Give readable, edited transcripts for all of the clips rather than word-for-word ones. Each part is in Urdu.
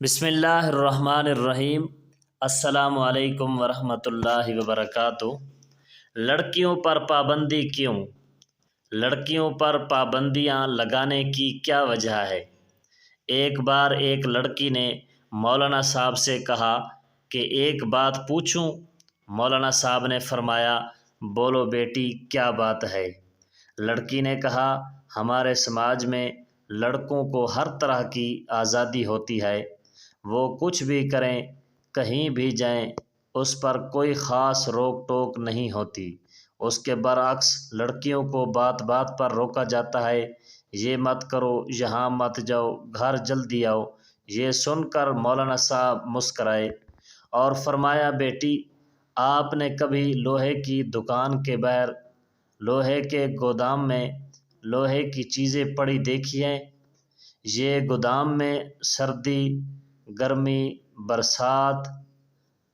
بسم اللہ الرحمن الرحیم۔ السلام علیکم ورحمۃ اللہ وبرکاتہ۔ لڑکیوں پر پابندی کیوں؟ لڑکیوں پر پابندیاں لگانے کی کیا وجہ ہے؟ ایک بار ایک لڑکی نے مولانا صاحب سے کہا کہ ایک بات پوچھوں؟ مولانا صاحب نے فرمایا، بولو بیٹی، کیا بات ہے؟ لڑکی نے کہا، ہمارے سماج میں لڑکوں کو ہر طرح کی آزادی ہوتی ہے، وہ کچھ بھی کریں، کہیں بھی جائیں، اس پر کوئی خاص روک ٹوک نہیں ہوتی۔ اس کے برعکس لڑکیوں کو بات بات پر روکا جاتا ہے، یہ مت کرو، یہاں مت جاؤ، گھر جلدی آؤ۔ یہ سن کر مولانا صاحب مسکرائے اور فرمایا، بیٹی، آپ نے کبھی لوہے کی دکان کے باہر، لوہے کے گودام میں لوہے کی چیزیں پڑی دیکھی ہیں؟ یہ گودام میں سردی، گرمی، برسات،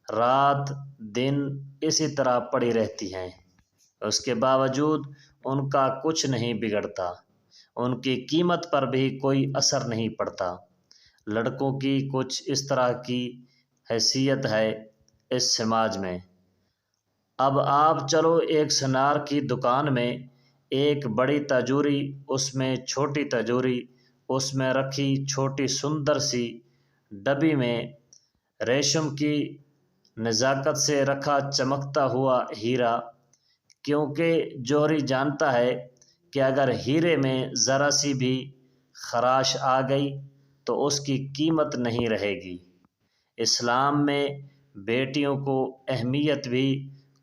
رات دن اسی طرح پڑی رہتی ہیں، اس کے باوجود ان کا کچھ نہیں بگڑتا، ان کی قیمت پر بھی کوئی اثر نہیں پڑتا۔ لڑکوں کی کچھ اس طرح کی حیثیت ہے اس سماج میں۔ اب آپ چلو ایک سنار کی دکان میں، ایک بڑی تجوری، اس میں چھوٹی تجوری، اس میں رکھی چھوٹی سندر سی ڈبی میں ریشم کی نزاکت سے رکھا چمکتا ہوا ہیرا، کیونکہ جوہری جانتا ہے کہ اگر ہیرے میں ذرا سی بھی خراش آ گئی تو اس کی قیمت نہیں رہے گی۔ اسلام میں بیٹیوں کو اہمیت بھی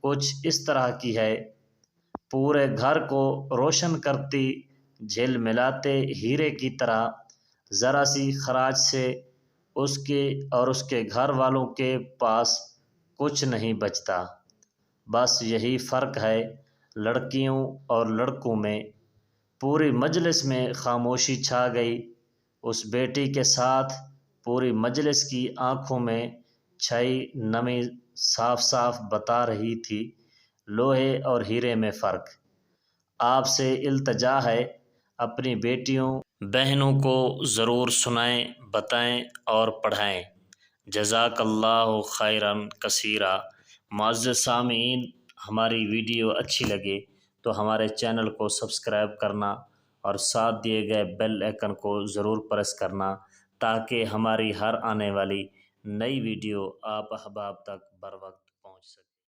کچھ اس طرح کی ہے، پورے گھر کو روشن کرتی، جھلملاتے ہیرے کی طرح، ذرا سی خراش سے اس کے اور اس کے گھر والوں کے پاس کچھ نہیں بچتا۔ بس یہی فرق ہے لڑکیوں اور لڑکوں میں۔ پوری مجلس میں خاموشی چھا گئی۔ اس بیٹی کے ساتھ پوری مجلس کی آنکھوں میں چھائی نمی صاف صاف بتا رہی تھی لوہے اور ہیرے میں فرق۔ آپ سے التجا ہے، اپنی بیٹیوں بہنوں کو ضرور سنائیں، بتائیں اور پڑھائیں۔ جزاک اللہ خیرًا کثیرا۔ معزز سامعین، ہماری ویڈیو اچھی لگے تو ہمارے چینل کو سبسکرائب کرنا اور ساتھ دیے گئے بیل آئیکن کو ضرور پریس کرنا، تاکہ ہماری ہر آنے والی نئی ویڈیو آپ احباب تک بر وقت